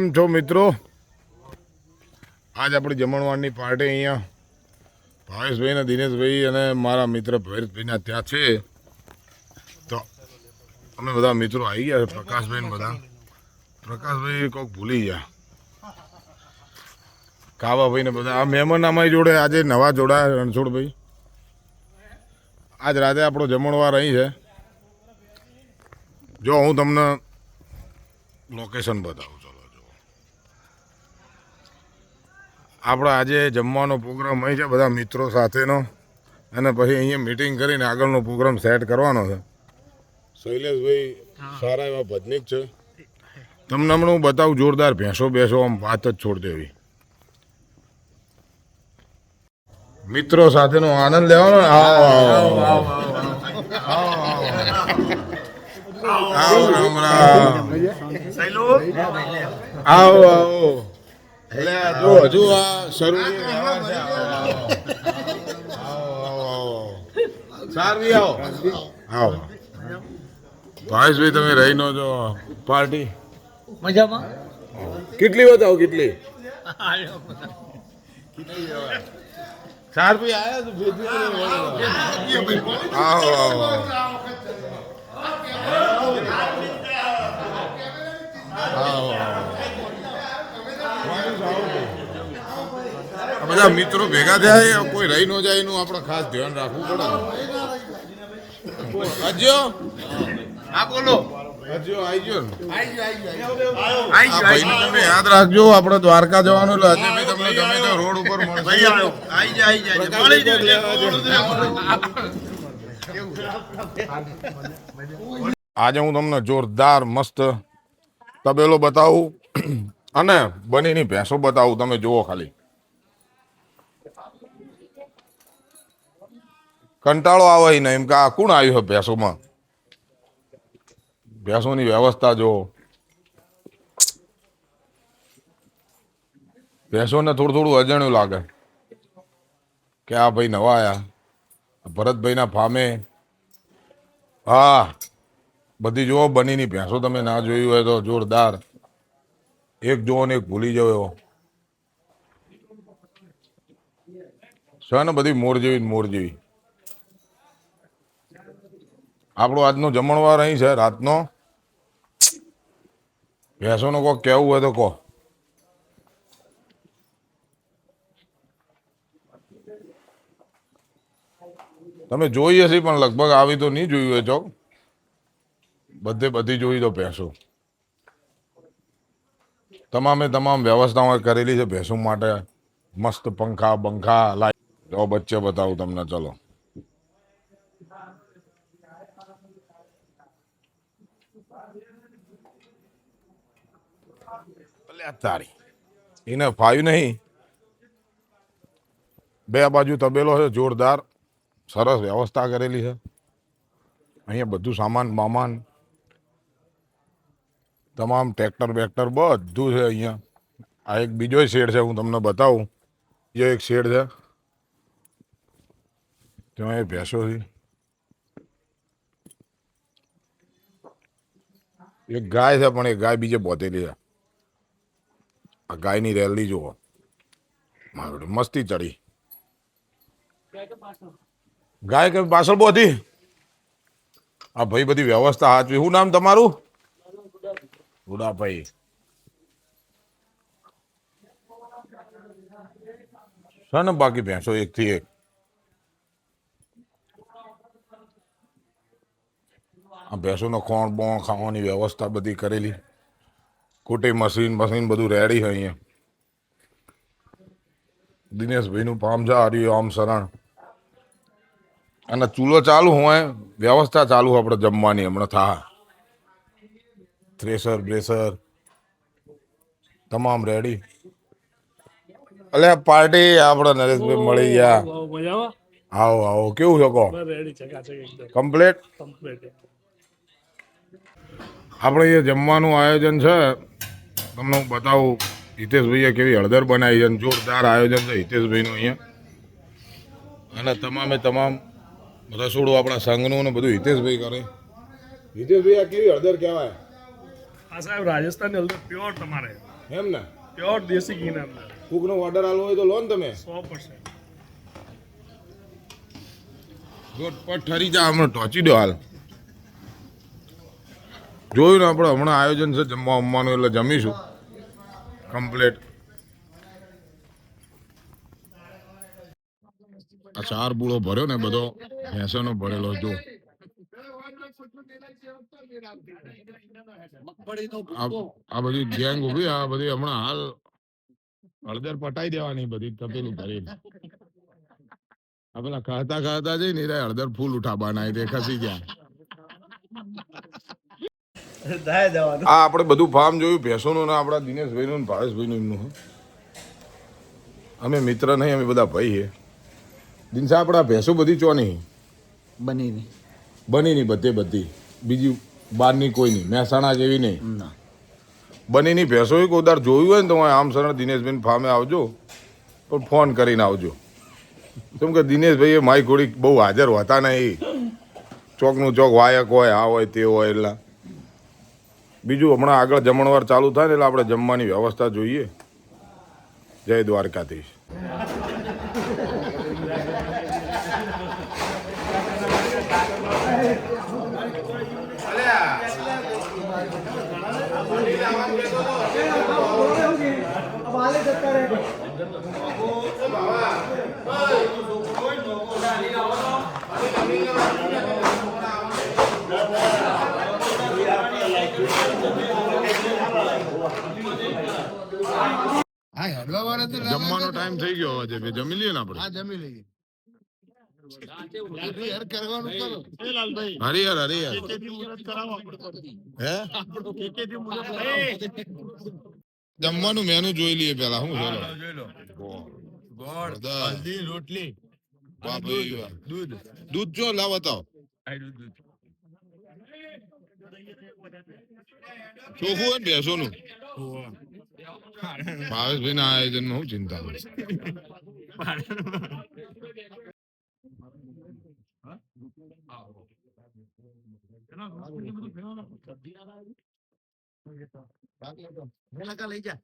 કેમ છો મિત્રો? આજ આપણી જમણવારની પાર્ટી અહીંયા ભાવેશભાઈ અને દિનેશભાઈ અને મારા મિત્ર ભૈરતભાઈના ત્યાં છે. તો અમે બધા મિત્રો આવી ગયા છે. પ્રકાશભાઈ ને બધા. પ્રકાશભાઈ કોઈક ભૂલી ગયા. કાવાભાઈ ને બધા. આ મહેમાન અમારી જોડે આજે નવા જોડાયા રણછોડભાઈ. આજ રાતે આપણો જમણવાર અહીં છે. જો હું તમને લોકેશન બતાવું. આપણે આજે જમવાનો પ્રોગ્રામ અહીં છે બધા મિત્રો સાથેનો, અને પછી અહીંયા મિટિંગ કરીને આગળનો પ્રોગ્રામ સેટ કરવાનો છે. શૈલેષભાઈ સારા એવા ભજનીક છે. તમને હમણાં હું બતાવું જોરદાર ભેંસો બેસો આમ વાત જ છોડ દેવી. મિત્રો સાથેનો આનંદ લેવાનો. આવો રામ રામ. આવો આવો. એટલે જો હજુ આ શરૂ સારવી આવો આવો. ભાવેશભાઈ તમે રહી નો છો પાર્ટી મજામાં? કેટલી બતાવો કેટલી? સારવી આવ્યા આવો આવો આવો. બધા મિત્રો ભેગા થયા, કોઈ રહી ન જાય એનું આપણે ખાસ ધ્યાન રાખવું પડે. અજ્જો હા બોલો. અજ્જો આવી ગયો ને? ભાઈને તમે યાદ રાખજો, આપણે દ્વારકા જવાનું એટલે અજયભાઈ તમને ગમે તો રોડ ઉપર મળશે. આજે હું તમને જોરદાર મસ્ત તબેલો બતાવું અને બનીની ભેંસો બતાવું. તમે જુઓ ખાલી. કંટાળો આવે ને એમ કે આ કોણ આવ્યું છે ભેંસોમાં. ભેંસોની વ્યવસ્થા જો. ભેંસોને થોડું થોડું અજાણ્યું લાગે કે આ ભાઈ નવા આયા ભરતભાઈના ફામે. હા બધી જુઓ બનીની ભેંસો. તમે ના જોયું હોય તો જોરદાર. એક જોવો ને એક ભૂલી જાવ એવો છે ને. બધી મોર જેવી મોર જેવી. આપણો આજનો જમણવાર અહીં છે રાતનો. ભેંસોનો કોક કહેવું હોય તો કહો. તમે જોઈ હશે પણ લગભગ આવી તો નહીં જોયું હોય ચોક. બધી જોઈ દો ભેંસો. તમામે તમામ વ્યવસ્થાઓ કરેલી છે ભેંસો માટે. મસ્ત પંખા બંખા લાઈટ. જો બચ્ચે બતાવું તમને. ચલો તારી એને ફાયું નહીં. બે બાજુ તબેલો છે જોરદાર. સરસ વ્યવસ્થા કરેલી છે અહીંયા. બધું સામાન બામાન તમામ ટ્રેક્ટર બેક્ટર બધું છે અહીંયા. આ એક બીજો શેડ છે, હું તમને બતાવું. બીજો એક શેડ છે ત્યાં એ ભેંસો છે. એક ગાય છે પણ એ ગાય બીજે બોતેલી છે. આ ગાયની રેલી જુઓ. મસ્તી ચડી. ગાય કે પાછળ બોધી. આ ભાઈ બધી વ્યવસ્થા હાચવી. શું નામ તમારું? ગુડાભાઈ. છે ને બાકી ભેંસો એક થી એક. આ ભેંસોનો ખોણ બોણ ખાવાની વ્યવસ્થા બધી કરેલી. કુટી મશીન બધું રેડી છે અહીંયા. દિનેશભાઈનું પામ છે હરિયો આમ શરણ. અને ચૂલો ચાલુ હોય, વ્યવસ્થા ચાલુ આપણે જમવાની હમણાં થા. થ્રેસર બ્રેસર તમામ રેડી. અલે પાર્ટી આપણે નરેશભાઈ મળી ગયા. આવો આવો. કેવું છે કહો? કમ્પ્લીટ. આપણે એ જમવાનું આયોજન છે તમને હું બતાવું. હિતેશભાઈએ કેવી હળદર બનાવી છે. જોરદાર આયોજન છે હિતેશભાઈનું અહીંયા. અને તમામે તમામ રસોડું આપણા સંઘનું ને બધું હિતેશભાઈ કરે. હિતેશભાઈ આ કેવી હળદર કહેવાય? આ સાહેબ રાજસ્થાનની હળદર પ્યોર તમારે એમ ને પ્યોર દેશી ઘીના અંદર કુકનો ઓર્ડર આલવો હોય તો લો ને તમે 100%. જોટપટ ઠરી જા હમણાં ટોચી દો હાલ જોયું ને આપણે હમણાં આયોજન છે જમવા જમવાનું એટલે જમીશું કમ્પ્લેટ આ ચાર બુળો ભર્યો ને બધો ભેંસોનો ભરેલો જો આ બધી ગેંગ ઉભી આ બધી હમણાં હાલ હળદર પટાઈ દેવાની બધી તપેલું ભરી આ પેલા ખાતા ખાતા જઈ ને હળદર ફૂલ ઉઠાવવા ના તે ખસી ગયા આ આપણે બધું ફાર્મ જોયું ભેંસોનું ને આપણા દિનેશભાઈનું ભાવેશભાઈનું એમનું અમે મિત્ર નહીં અમે બધા ભાઈ છે દિનસા આપણા ભેંસો બધી ચોની બની નહીં બધી બીજી બહારની કોઈ નહીં મહેસાણા જેવી નહીં બનીની ભેંસો કોઈ દર જોયું હોય ને તો આમ સરળ દિનેશભાઈ ફાર્મે આવજો પણ ફોન કરીને આવજો કેમ કે દિનેશભાઈ એ મારી ઘોડી બહુ હાજર હોતા નહીં ચોકનું ચોક વાયક હોય આ હોય તે હોય એટલે બીજું હમણાં આગળ જમણવાર ચાલુ થાય ને એટલે આપણે જમવાની વ્યવસ્થા જોઈએ જય દ્વારકાધીશ જમવાનો ટાઈમ થઈ ગયો હવે જમી લઈએ ને આપણે હરિહર હે જમવાનું મેનુ જોઈ લઈએ પેલા શું રોટલી દૂધ જો લાવ બતાવો ચોખ્ખું હોય ને ભેંસોનું ભાવેશભાઈ ના આયોજન માં હું ચિંતા લઈ જા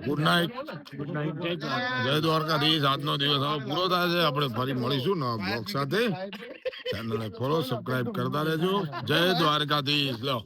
ગુડ નાઇટ જય દ્વારકાધીશ આજનો દિવસ હવે પૂરો થાય છે આપણે ફરી મળીશું નવા બ્લોગ સાથે ચેનલને ફોલો સબસ્ક્રાઇબ કરતા રહેજો જય દ્વારકાધીશ લો